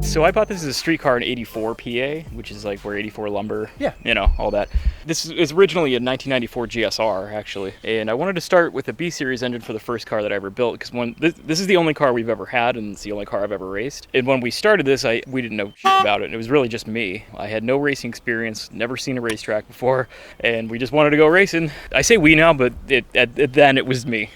So I bought this as a street car in 84 PA, which is like where 84 lumber, yeah, all that. This is originally a 1994 GSR, actually. And I wanted to start with a B-Series engine for the first car that I ever built, because this is the only car we've ever had, and it's the only car I've ever raced. And when we started this, we didn't know shit about it, and it was really just me. I had no racing experience, never seen a racetrack before, and we just wanted to go racing. I say we now, but then it was me.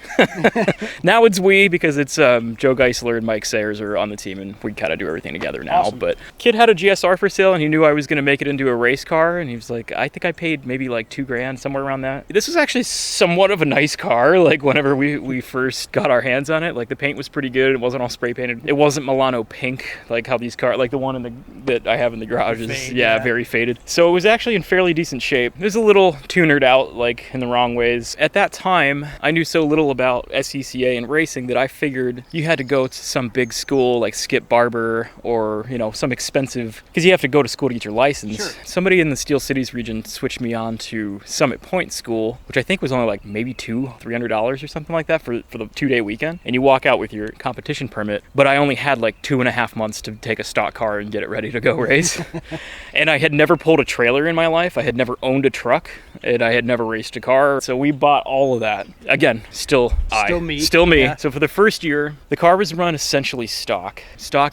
Now it's we, because it's Joe Geisler and Mike Sayers are on the team, and we kind of do everything together now. Awesome. But kid had a GSR for sale, and he knew I was going to make it into a race car, and he was like, I think I paid maybe like $2,000, somewhere around that. This was actually somewhat of a nice car, like whenever we first got our hands on it. Like the paint was pretty good. It wasn't all spray painted. It wasn't Milano pink, like how these cars, like the one that I have in the garage is very faded. So it was actually in fairly decent shape. It was a little tunered out, like in the wrong ways. At that time, I knew so little about SCCA and racing that I figured you had to go to some big school like Skip Barber, or some expensive, because you have to go to school to get your license. Sure. Somebody in the Steel Cities region switched me on to Summit Point School, which I think was only like maybe $200-$300 or something like that for the 2-day weekend. And you walk out with your competition permit, but I only had like 2.5 months to take a stock car and get it ready to go race. And I had never pulled a trailer in my life. I had never owned a truck, and I had never raced a car. So we bought all of that. Again, still me. Yeah. So for the first year, the car was run essentially stock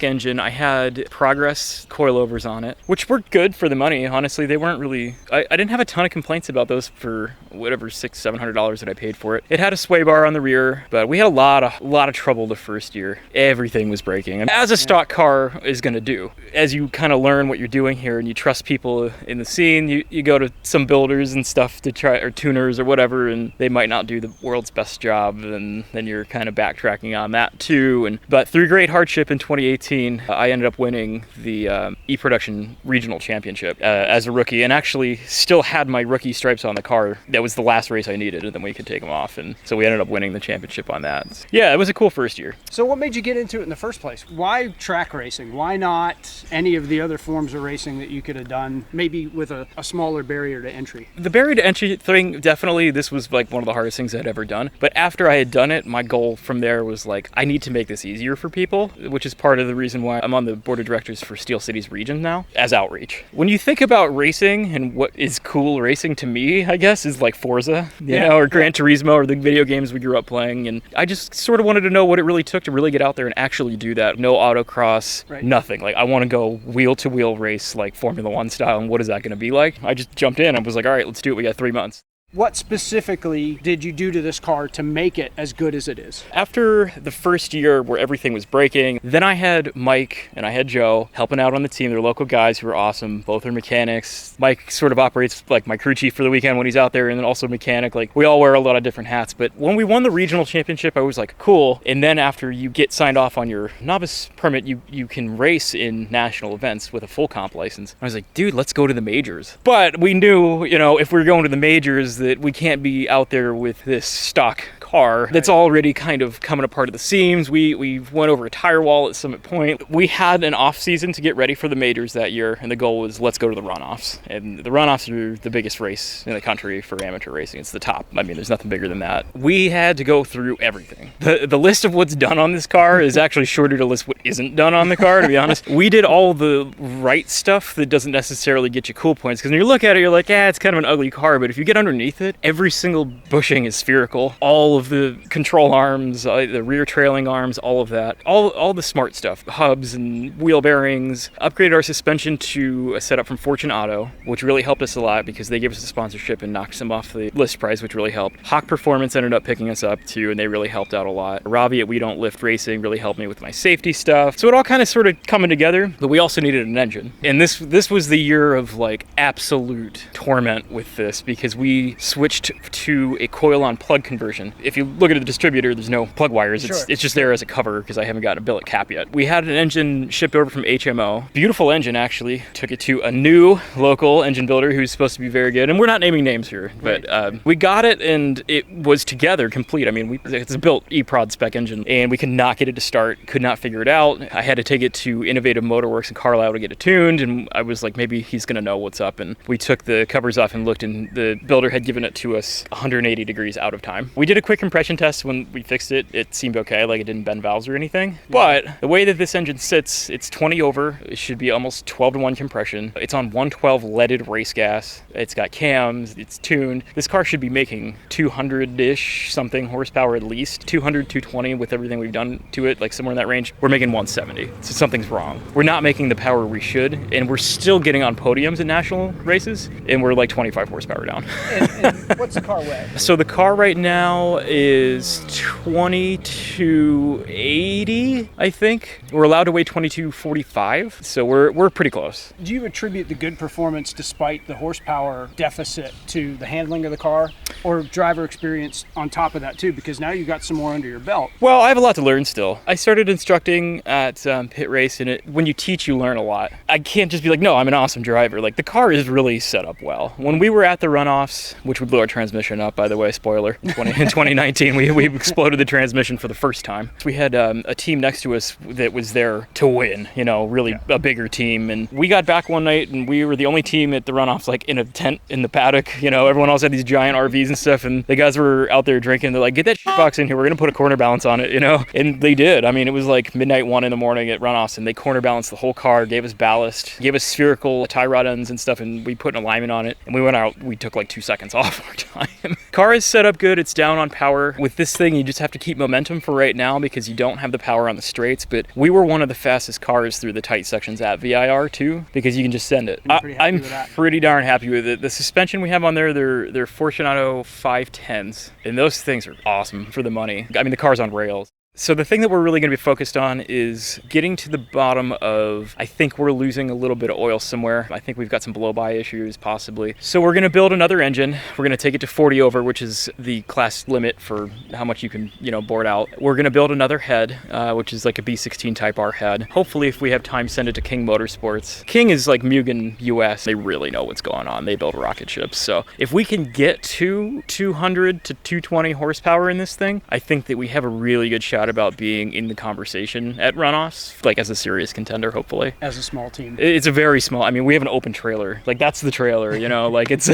engine. I had Progress coilovers on it, which were good for the money. Honestly, they weren't really, I didn't have a ton of complaints about those for whatever $600-$700 that I paid for it. It had a sway bar on the rear, but we had a lot of trouble the first year. Everything was breaking, and as a stock car is going to do. As you kind of learn what you're doing here and you trust people in the scene, you go to some builders and stuff to try, or tuners or whatever, and they might not do the world's best job, and then you're kind of backtracking on that too. But through great hardship in 2018, I ended up winning the E-Production Regional Championship as a rookie, and actually still had my rookie stripes on the car. That was the last race I needed, and then we could take them off, and so we ended up winning the championship on that. Yeah, it was a cool first year. So what made you get into it in the first place? Why track racing? Why not any of the other forms of racing that you could have done, maybe with a smaller barrier to entry? The barrier to entry thing, definitely, this was like one of the hardest things I'd ever done. But after I had done it, my goal from there was like, I need to make this easier for people, which is part of the reason why I'm on the board of directors for Steel Cities region now as outreach. When you think about racing and what is cool racing to me, I guess, is like Forza, or Gran Turismo, or the video games we grew up playing. And I just sort of wanted to know what it really took to really get out there and actually do that. No autocross, nothing. Like, I want to go wheel to wheel race like Formula One style. And what is that going to be like? I just jumped in. I was like, all right, let's do it. We got 3 months. What specifically did you do to this car to make it as good as it is? After the first year where everything was breaking, then I had Mike and I had Joe helping out on the team. They're local guys who are awesome. Both are mechanics. Mike sort of operates like my crew chief for the weekend when he's out there, and then also mechanic. Like, we all wear a lot of different hats. But when we won the regional championship, I was like, cool. And then after you get signed off on your novice permit, you can race in national events with a full comp license. I was like, dude, let's go to the majors. But we knew, if we were going to the majors, that we can't be out there with this stock car that's already kind of coming apart at the seams. We went over a tire wall at Summit Point. We had an off season to get ready for the majors that year, and the goal was, let's go to the runoffs. And the runoffs are the biggest race in the country for amateur racing. It's the top. I mean, there's nothing bigger than that. We had to go through everything. The list of what's done on this car is actually shorter to list what isn't done on the car, to be honest. We did all the right stuff that doesn't necessarily get you cool points, because when you look at it, you're like, it's kind of an ugly car, but if you get underneath it, every single bushing is spherical. All of the control arms, the rear trailing arms, all of that, all the smart stuff, hubs and wheel bearings. Upgraded our suspension to a setup from Fortune Auto, which really helped us a lot because they gave us a sponsorship and knocked some off the list price, which really helped. Hawk Performance ended up picking us up too, and they really helped out a lot. Ravi at We Don't Lift Racing really helped me with my safety stuff. So it all kind of sort of coming together, but we also needed an engine. And this was the year of like absolute torment with this, because we switched to a coil on plug conversion. if you look at the distributor, there's no plug wires. Sure. It's just there as a cover because I haven't gotten a billet cap yet. We had an engine shipped over from HMO. Beautiful engine, actually. Took it to a new local engine builder who's supposed to be very good. And we're not naming names here, but we got it and it was together, complete. I mean, it's a built E-Prod spec engine and we could not get it to start, could not figure it out. I had to take it to Innovative Motorworks in Carlisle to get it tuned, and I was like, maybe he's going to know what's up. And we took the covers off and looked, and the builder had given it to us 180 degrees out of time. We did a quick compression test when we fixed it. It seemed okay, like it didn't bend valves or anything. But the way that this engine sits, it's 20 over. It should be almost 12-to-1 compression. It's on 112 leaded race gas. It's got cams. It's tuned. This car should be making 200-ish something horsepower at least. 200, 220 with everything we've done to it, like somewhere in that range. We're making 170. So something's wrong. We're not making the power we should, and we're still getting on podiums at national races, and we're like 25 horsepower down. And what's the car weigh? So the car right now is 2280, I think. We're allowed to weigh 2245, so we're pretty close. Do you attribute the good performance despite the horsepower deficit to the handling of the car or driver experience on top of that too? Because now you've got some more under your belt. Well, I have a lot to learn still. I started instructing at Pit Race, and when you teach, you learn a lot. I can't just be like, no, I'm an awesome driver. Like, the car is really set up well. When we were at the runoffs, which we blew our transmission up, by the way, spoiler, in 2019, we exploded the transmission for the first time. We had a team next to us that was there to win, really a bigger team. And we got back one night, and we were the only team at the runoffs, like in a tent in the paddock. Everyone else had these giant RVs and stuff, and the guys were out there drinking. They're like, get that shit box in here. We're going to put a corner balance on it, And they did. I mean, it was like midnight, 1 a.m. at runoffs, and they corner balanced the whole car, gave us ballast, gave us spherical tie rod ends and stuff, and we put an alignment on it. And we went out, we took like 2 seconds off our time. Car is set up good. It's down on power. With this thing, you just have to keep momentum for right now because you don't have the power on the straights. But we were one of the fastest cars through the tight sections at VIR too, because you can just send it. I'm pretty darn happy with it. The suspension we have on there, they're Fortunato 510s, and those things are awesome for the money. I mean, the car's on rails. So the thing that we're really going to be focused on is getting to the bottom of, I think we're losing a little bit of oil somewhere. I think we've got some blow-by issues possibly. So we're going to build another engine. We're going to take it to 40 over, which is the class limit for how much you can, board out. We're going to build another head, which is like a B16 Type R head. Hopefully, if we have time, send it to King Motorsports. King is like Mugen US. They really know what's going on. They build rocket ships. So if we can get to 200 to 220 horsepower in this thing, I think that we have a really good shot about being in the conversation at runoffs, like as a serious contender, hopefully. As a small team. It's a very small, I mean, we have an open trailer. Like, that's the trailer, like it's,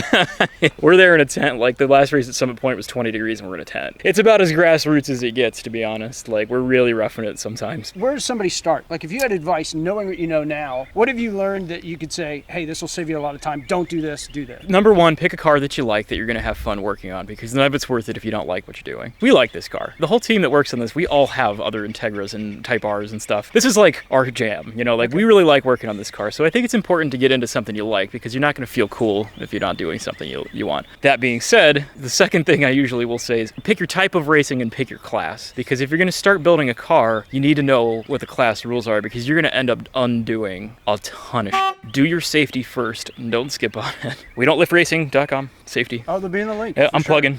we're there in a tent. Like, the last race at Summit Point was 20 degrees and we're in a tent. It's about as grassroots as it gets, to be honest. Like, we're really roughing it sometimes. Where does somebody start? Like, if you had advice, knowing what you know now, what have you learned that you could say, hey, this will save you a lot of time. Don't do this, do this. Number one, pick a car that you like, that you're going to have fun working on, because none of it's worth it if you don't like what you're doing. We like this car. The whole team that works on this, we all have other Integras and Type Rs and stuff. This is like our jam, we really like working on this car. So I think it's important to get into something you like, because you're not going to feel cool if you're not doing something you want. That being said, the second thing I usually will say is pick your type of racing and pick your class, because if you're going to start building a car, you need to know what the class rules are, because you're going to end up undoing a ton of shit. Do your safety first and don't skip on it. We don't liftracing.com. Safety. Oh, they'll be in the link. Yeah, I'm plugging.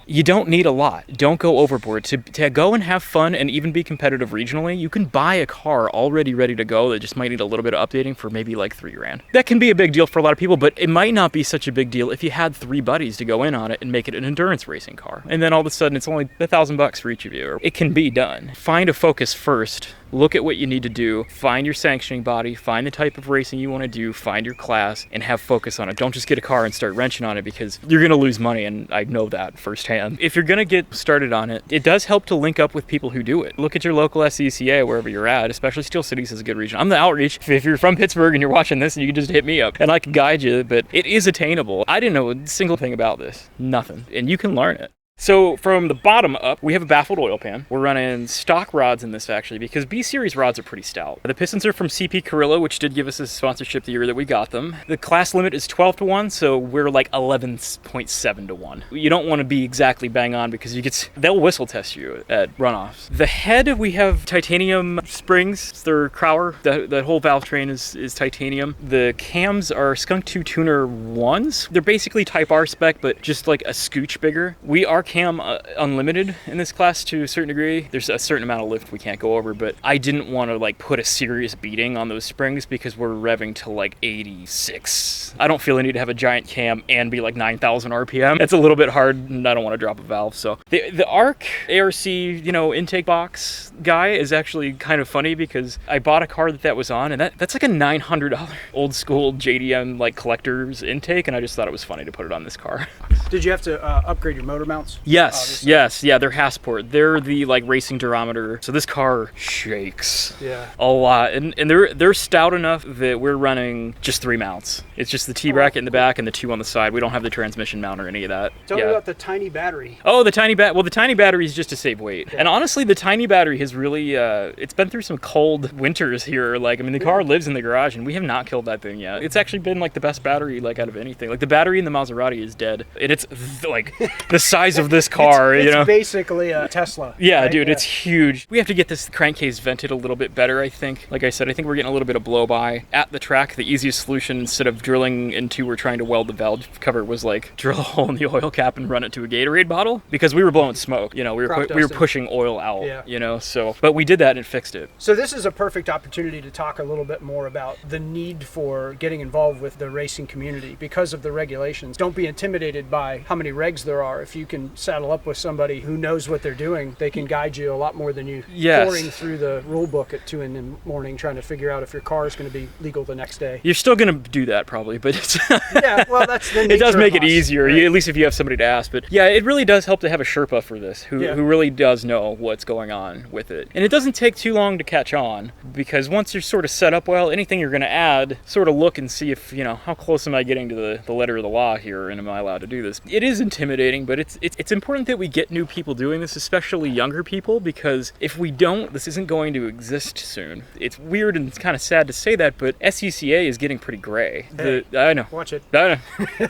You don't need a lot. Don't go overboard. To go and have fun and even be competitive regionally, you can buy a car already ready to go that just might need a little bit of updating for maybe like $3,000. That can be a big deal for a lot of people, but it might not be such a big deal if you had 3 buddies to go in on it and make it an endurance racing car. And then all of a sudden it's only $1,000 for each of you. It can be done. Find a focus first. Look at what you need to do, find your sanctioning body, find the type of racing you want to do, find your class, and have focus on it. Don't just get a car and start wrenching on it, because you're going to lose money, and I know that firsthand. If you're going to get started on it, it does help to link up with people who do it. Look at your local SCCA wherever you're at, especially Steel Cities is a good region. I'm the outreach. If you're from Pittsburgh and you're watching this, you can just hit me up, and I can guide you, but it is attainable. I didn't know a single thing about this. Nothing. And you can learn it. So from the bottom up, we have a baffled oil pan. We're running stock rods in this actually, because B-Series rods are pretty stout. The pistons are from CP Carrillo, which did give us a sponsorship the year that we got them. The class limit is 12-to-1, so we're like 11.7-to-1. You don't want to be exactly bang on, because they'll whistle test you at runoffs. The head, we have titanium springs. They're Crowler. The whole valve train is titanium. The cams are Skunk 2 Tuner 1s. They're basically Type R spec, but just like a scooch bigger. We are cam unlimited in this class to a certain degree. There's a certain amount of lift we can't go over, but I didn't want to like put a serious beating on those springs because we're revving to like 86. I don't feel the need to have a giant cam and be like 9,000 RPM. It's a little bit hard, and I don't want to drop a valve. So the ARC, intake box guy is actually kind of funny because I bought a car that was on, and that's like a $900 old school JDM like collector's intake, and I just thought it was funny to put it on this car. Did you have to upgrade your motor mounts? Yes, yeah, they're Hasport. They're the like racing durometer. So this car shakes a lot, and they're stout enough that we're running just 3 mounts. It's just the T bracket in the back and the 2 on the side. We don't have the transmission mount or any of that. Tell me about the tiny battery. Oh, the tiny battery is just to save weight. Yeah. And honestly, the tiny battery has really it's been through some cold winters here. Like, I mean, the car lives in the garage, and we have not killed that thing yet. It's actually been like the best battery like out of anything. Like the battery in the Maserati is dead, and it's like the size of this car. It's basically a Tesla. Yeah, right? dude, it's huge. We have to get this crankcase vented a little bit better, I think. Like I said, I think we're getting a little bit of blow by at the track. The easiest solution, instead of drilling into or trying to weld the valve cover, was like drill a hole in the oil cap and run it to a Gatorade bottle, because we were blowing smoke. We were pushing oil out. Yeah. So, but we did that and fixed it. So this is a perfect opportunity to talk a little bit more about the need for getting involved with the racing community because of the regulations. Don't be intimidated by how many regs there are. If you can saddle up with somebody who knows what they're doing, they can guide you a lot more than you pouring through the rule book at 2 in the morning trying to figure out if your car is going to be legal the next day. You're still going to do that probably, but it's that's the nature it does make of it us, easier, right? at least if you have somebody to ask. But yeah, it really does help to have a Sherpa for this who really does know what's going on with it. And it doesn't take too long to catch on, because once you're sort of set up well, anything you're going to add, sort of look and see if, how close am I getting to the letter of the law here, and am I allowed to do this? It is intimidating, but it's important that we get new people doing this, especially younger people, because if we don't, this isn't going to exist soon. It's weird and it's kind of sad to say that, but SCCA is getting pretty gray. I know. Watch it. I know.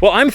Well, I'm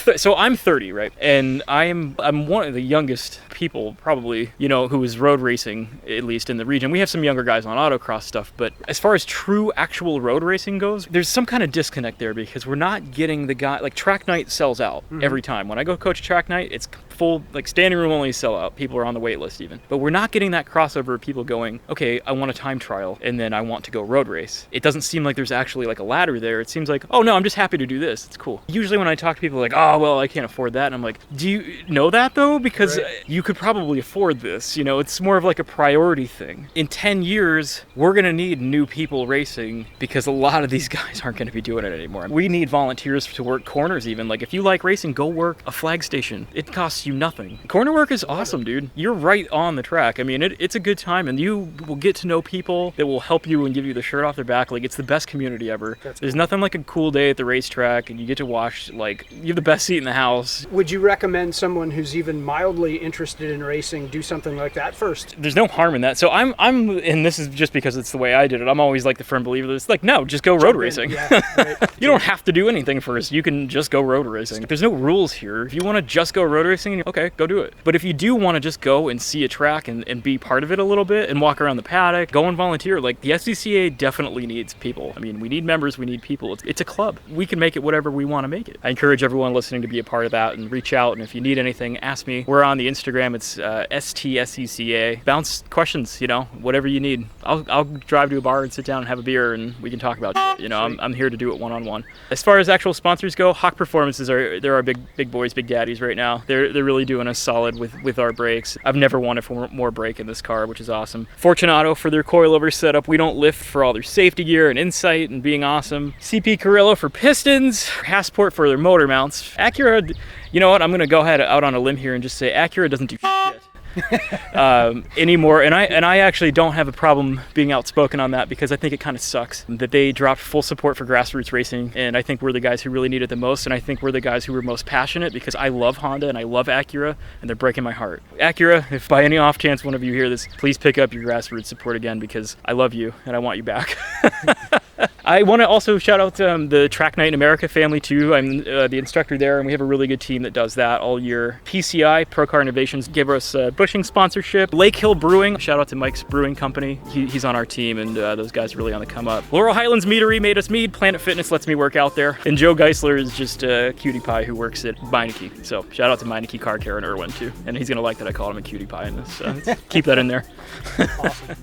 30, right? And I'm one of the youngest people probably, who is road racing, at least in the region. We have some younger guys on autocross stuff, but as far as true actual road racing goes, there's some kind of disconnect there, because we're not getting the guy, like track night sells out every time. When I go coach track night, it's full, like standing room only sellout. People are on the wait list even. But we're not getting that crossover of people going, okay, I want a time trial and then I want to go road race. It doesn't seem like there's actually like a ladder there. It seems like, oh no, I'm just happy to do this. It's cool. Usually when I talk to people like, oh, well, I can't afford that. And I'm like, do you know that though? Because you could probably afford this. It's more of like a priority thing. In 10 years, we're going to need new people racing, because a lot of these guys aren't going to be doing it anymore. We need volunteers to work corners even. Like if you like racing, go work a flag station. It costs you nothing. Corner work is awesome, dude. You're right on the track. I mean, it's a good time, and you will get to know people that will help you and give you the shirt off their back. Like, it's the best community ever. There's nothing like a cool day at the racetrack, and you get to watch, like, you have the best seat in the house. Would you recommend someone who's even mildly interested in racing do something like that first? There's no harm in that. So I'm, and this is just because it's the way I did it. I'm always like the firm believer that it's like, no, just go road racing. Yeah, right. You don't have to do anything first. You can just go road racing. There's no rules here. If you want to just go road racing, okay, go do it. But if you do want to just go and see a track and be part of it a little bit and walk around the paddock, go and volunteer. Like, the SCCA definitely needs people. I mean, we need members, we need people. It's a club. We can make it whatever we want to make it. I encourage everyone listening to be a part of that and reach out. And if you need anything, ask me. We're on the Instagram. It's STSCCA. Bounce questions, whatever you need. I'll drive to a bar and sit down and have a beer, and we can talk about it. I'm here to do it one-on-one. As far as actual sponsors go, Hawk Performances they're our big boys, big daddies right now. They're really doing us solid with our brakes. I've never wanted for more brake in this car, which is awesome. Fortunato for their coilover setup. We don't lift for all their safety gear and insight and being awesome. CP Carrillo for pistons. Hasport for their motor mounts. Acura, you know what? I'm gonna go ahead out on a limb here and just say Acura doesn't do shit anymore, and I actually don't have a problem being outspoken on that, because I think it kind of sucks that they dropped full support for grassroots racing, and I think we're the guys who really need it the most, and I think we're the guys who are most passionate, because I love Honda and I love Acura, and they're breaking my heart. Acura, if by any off chance one of you hear this, please pick up your grassroots support again, because I love you and I want you back. I want to also shout out the Track Night in America family too. I'm the instructor there, and we have a really good team that does that all year. PCI, Pro Car Innovations, gave us a bushing sponsorship. Lake Hill Brewing, shout out to Mike's Brewing Company. He's on our team, and those guys are really on the come up. Laurel Highlands Meadery made us mead. Planet Fitness lets me work out there. And Joe Geisler is just a cutie pie who works at Meineke. So shout out to Meineke Car Care in Irwin too. And he's going to like that I called him a cutie pie in this. Keep that in there. Awesome.